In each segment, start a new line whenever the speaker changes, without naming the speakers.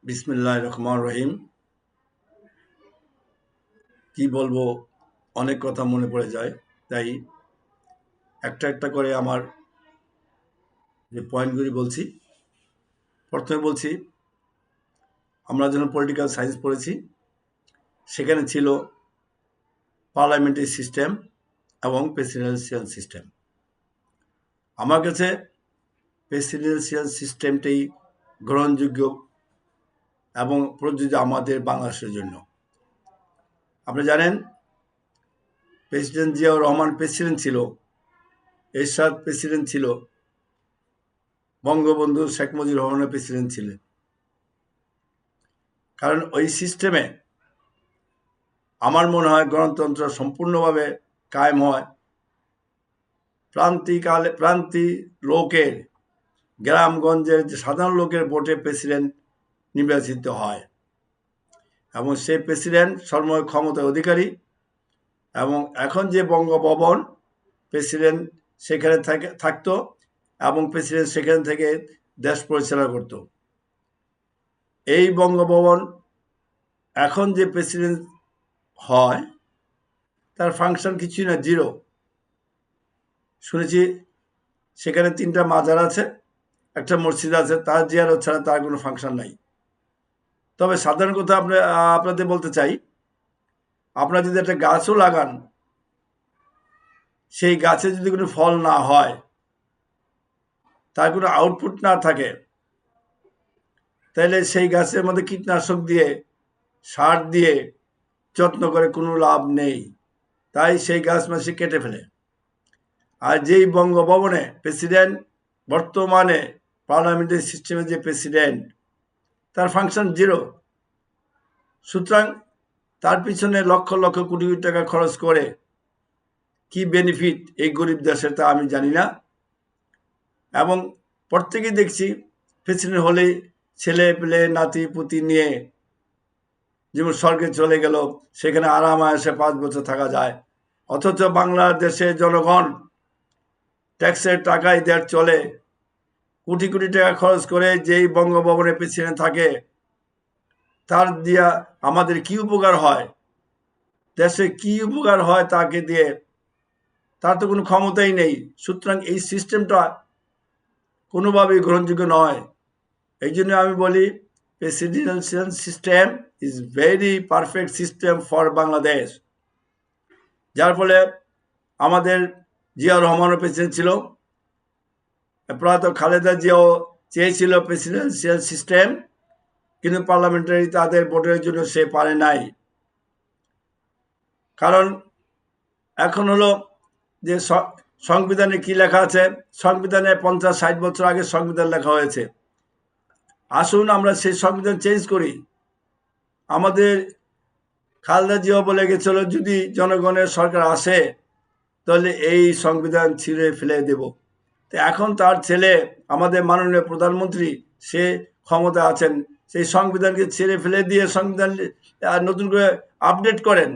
বিসমিল্লাহির রহমানির রহিম। কি বলবো, অনেক কথা মনে পড়ে যায়, তাই একটা একটা করে আমার যে পয়েন্টগুলি বলছি। প্রথমে বলছি, আমরা যখন পলিটিক্যাল সায়েন্স পড়েছি সেখানে ছিল পার্লামেন্টারি সিস্টেম এবং প্রেসিডেন্সিয়াল সিস্টেম। আমার কাছে প্রেসিডেন্সিয়াল সিস্টেমটাই গ্রহণযোগ্য এবং প্রযোজ্য আমাদের বাংলাদেশের জন্য। আপনি জানেন, প্রেসিডেন্ট জিয়াউর রহমান প্রেসিডেন্ট ছিল, এরশাদ প্রেসিডেন্ট ছিল, বঙ্গবন্ধু শেখ মুজিবুর রহমানের প্রেসিডেন্ট ছিলেন। কারণ ওই সিস্টেমে আমার মনে হয় গণতন্ত্র সম্পূর্ণভাবে কায়েম হয় প্রান্তিক লোকের, গ্রামগঞ্জের যে সাধারণ লোকের ভোটে প্রেসিডেন্ট নির্বাচিত হয় এবং সেই প্রেসিডেন্ট সর্বময় ক্ষমতার অধিকারী। এবং এখন যে বঙ্গভবন, প্রেসিডেন্ট সেখানে থাকতো এবং প্রেসিডেন্ট সেখান থেকে দেশ পরিচালনা করত। এই বঙ্গভবন এখন যে প্রেসিডেন্ট হয় তার ফাংশন কিছুই না, জিরো। শুনেছি সেখানে 3টা মাজার আছে, একটা মসজিদ আছে, তার জিয়ারত ছাড়া তার কোনো ফাংশন নাই। তবে সাধারণ কথা আপনাদের বলতে চাই, আপনারা যদি একটা গাছও লাগান, সেই গাছে যদি কোনো ফল না হয়, তার কোনো আউটপুট না থাকে, তাহলে সেই গাছের মধ্যে কীটনাশক দিয়ে, সার দিয়ে যত্ন করে কোনো লাভ নেই। তাই সেই গাছ মাসে কেটে ফেলে। আর যেই বঙ্গভবনে প্রেসিডেন্ট, বর্তমানে পার্লামেন্টারি সিস্টেমে যে প্রেসিডেন্ট, তার ফাংশন জিরো। সুতরাং তার পিছনে লক্ষ লক্ষ কোটি কোটি টাকা খরচ করে কি বেনিফিট এই গরিব দেশের, তা আমি জানি না। এবং প্রত্যেকেই দেখছি প্রেসিডেন্ট হলেই ছেলে পেলে নাতি পুতি নিয়ে যেমন স্বর্গে চলে গেল, সেখানে আরামায়েশে 5 বছর থাকা যায়। অথচ বাংলাদেশের জনগণ ট্যাক্সের টাকায় দেশ চলে, কোটি কোটি টাকা খরচ করে যেই বঙ্গভবনে প্রেসিডেন্ট থাকে, তার দিয়া আমাদের কি উপকার হয়, দেশে কি উপকার হয় তাকে দিয়ে? তার তো কোনো ক্ষমতাই নেই। সুতরাং এই সিস্টেমটা কোনোভাবেই গ্রহণযোগ্য নয়। এই জন্য আমি বলি, presidential system is very perfect system for Bangladesh. যার ফলে আমাদের জিয়াউর রহমানও প্রেসিডেন্ট ছিল, প্রয়াত খালেদা জিয়াও চেয়েছিল প্রেসিডেন্সিয়াল সিস্টেম, কিন্তু পার্লামেন্টারি তাদের ভোটের জন্য সে পারে নাই। কারণ এখন হলো যে সংবিধানে কি লেখা আছে, সংবিধানে 50-60 বছর আগে সংবিধান লেখা হয়েছে। আসুন আমরা সেই সংবিধান চেঞ্জ করি। আমাদের খালেদা জিয়াও বলে গেছিল, যদি জনগণের সরকার আসে তাহলে এই সংবিধান ছিঁড়ে ফেলে দেব। তো এখন তার ছেলে আমাদের মাননীয় প্রধানমন্ত্রী, সে ক্ষমতা আছেন, সেই সংবিধানকে ছিঁড়ে ফেলে দিয়ে সংবিধান নতুন করে আপডেট করেন।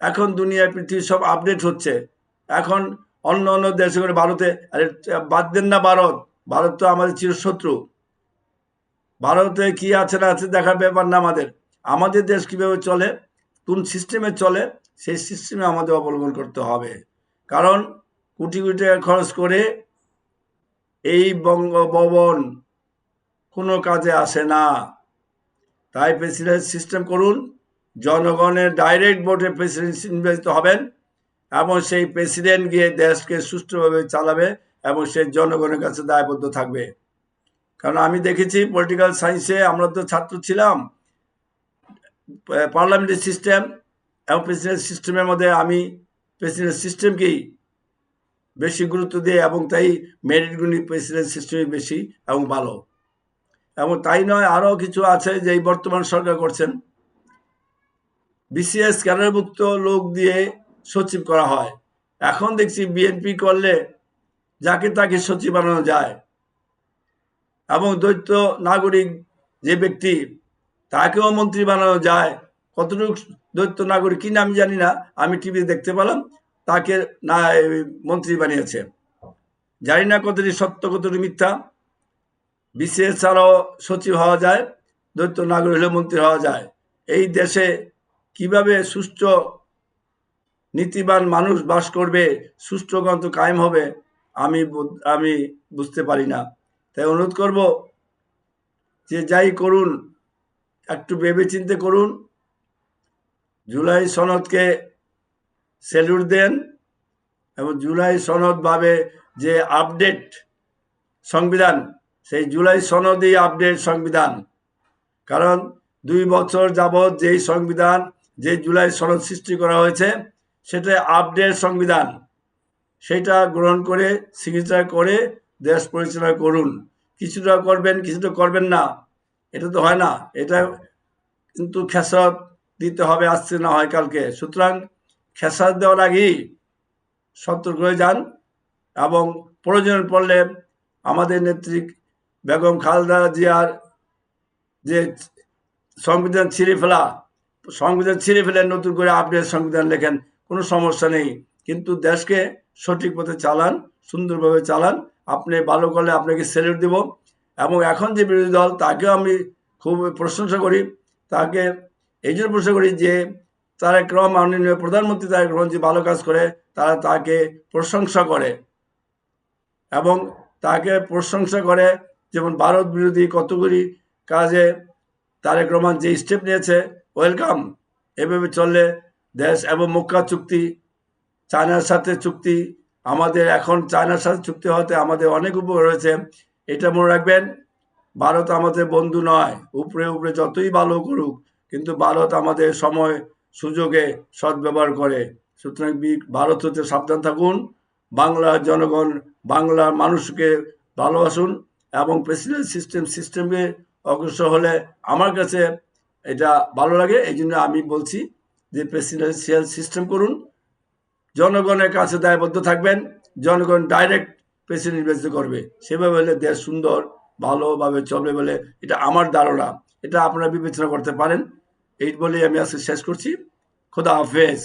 এখন দুনিয়া পৃথিবী সব আপডেট হচ্ছে। এখন অন্য অন্য দেশে করে, ভারতে, আরে বাদ দেন না, ভারত তো আমাদের চিরশত্রু। ভারতে কি আছে না আছে দেখার ব্যাপার না আমাদের। আমাদের দেশ কিভাবে চলে, কোন সিস্টেমে চলে, সেই সিস্টেমে আমাদের অবলম্বন করতে হবে। কারণ কোটি কোটি টাকা খরচ করে এই বঙ্গভবন কোনো কাজে আসে না। তাই প্রেসিডেন্ট সিস্টেম করুন, জনগণের ডাইরেক্ট ভোটে প্রেসিডেন্ট নির্বাচিত হবেন এবং সেই প্রেসিডেন্ট গিয়ে দেশকে সুষ্ঠুভাবে চালাবে এবং সে জনগণের কাছে দায়বদ্ধ থাকবে। কারণ আমি দেখেছি পলিটিক্যাল সায়েন্সে, আমরা তো ছাত্র ছিলাম, পার্লামেন্টারি সিস্টেম এবং প্রেসিডেন্ট সিস্টেমের মধ্যে আমি প্রেসিডেন্ট সিস্টেমকেই বেশি গুরুত্ব দিই এবং তাই মেরিটগুলি প্রেসিডেন্ট সিস্টেমই বেশি এবং ভালো। এবং তাই নয়, আরও কিছু আছে যে বর্তমান সরকার করছেন। বিসিএস ক্যাডারভুক্ত লোক দিয়ে সচিব করা হয়। এখন দেখছি বিএনপি করলে যাকে তাকে সচিব বানানো যায় এবং দ্বৈত নাগরিক যে ব্যক্তি, তাকেও মন্ত্রী বানানো যায়। কতটুকু দ্বৈত নাগরিক কিনা আমি জানি না, আমি টিভিতে দেখতে পেলাম তাকে না মন্ত্রী বানিয়েছে। জানি না কতটি সত্য কতটি মিথ্যা। বিসিএস ছাড়াও সচিব হওয়া যায় দ্বৈত নাগরিক হলে মন্ত্রী হওয়া যায়। এই দেশে কিভাবে সুষ্ঠু নীতিবান মানুষ বাস করবে, সুষ্ঠু গণতন্ত্র কায়েম হবে, আমি বুঝতে পারি না। তাই অনুরোধ করব যে যাই করুন একটু ভেবেচিন্তে করুন। জুলাই সনদকে স্যালুট দেন এবং জুলাই সনদ ভাবে যে আপডেট সংবিধান, সেই জুলাই সনদই আপডেট সংবিধান। কারণ 2 বছর যাবৎ যেই সংবিধান, যে জুলাই সনদ সৃষ্টি করা হয়েছে, সেটা আপডেট সংবিধান। সেটা গ্রহণ করে সিগনেচার করে দেশ পরিচালনা করুন। কিছুটা করবেন, কিছুটা করবেন না, এটা তো হয় না। এটা কিন্তু খেসারত দিতে হবে আজকে না হয় কালকে। সুতরাং খেসারত দেওয়ার আগেই সতর্ক হয়ে যান এবং প্রয়োজন পড়লে আমাদের নেত্রী বেগম খালেদা জিয়ার যে সংবিধান ছিঁড়ে ফেলে নতুন করে আপডেট সংবিধান লেখেন, কোনো সমস্যা নেই। কিন্তু দেশকে সঠিক পথে চালান, সুন্দরভাবে চালান। আপনি ভালো করলে আপনাকে স্যালুট দেব। এবং এখন যে বিরোধী দল, তাকেও আমি খুব প্রশংসা করি। তাকে এই জন্য প্রশংসা করি যে তারেক রহমান, মাননীয় প্রধানমন্ত্রী তারেক রহমান যে ভালো কাজ করে, তারা তাকে প্রশংসা করে এবং তাকে প্রশংসা করে। যেমন ভারত বিরোধী কতগুলি কাজে তারেক রহমান যে স্টেপ নিয়েছে, ওয়েলকাম। এভাবে চললে দেশ এবং মক্কা চুক্তি, চায়নার সাথে চুক্তি, আমাদের এখন চায়নার সাথে চুক্তি হতে আমাদের অনেক উপকার হয়েছে। এটা মনে রাখবেন, ভারত আমাদের বন্ধু নয়। উপরে উপরে যতই ভালো করুক, কিন্তু ভারত আমাদের সময় সুযোগে সদ্ব্যবহার করে। সুতরাং ভারত হতে সাবধান থাকুন। বাংলার জনগণ, বাংলার মানুষকে ভালোবাসুন এবং প্রেসিডেন্ট সিস্টেমে অগ্রসর হলে আমার কাছে এটা ভালো লাগে। এই জন্য আমি বলছি যে প্রেসিডেন্সিয়াল সিস্টেম করুন। জনগণের কাছে দায়বদ্ধ থাকবেন, জনগণ ডাইরেক্ট প্রেসিডেন্ট নির্বাচিত করবে। সেভাবে হলে দেশ সুন্দর ভালোভাবে চলবে বলে এটা আমার ধারণা। এটা আপনারা বিবেচনা করতে পারেন। এই বলেই আমি আজকে শেষ করছি। খোদা হাফেজ।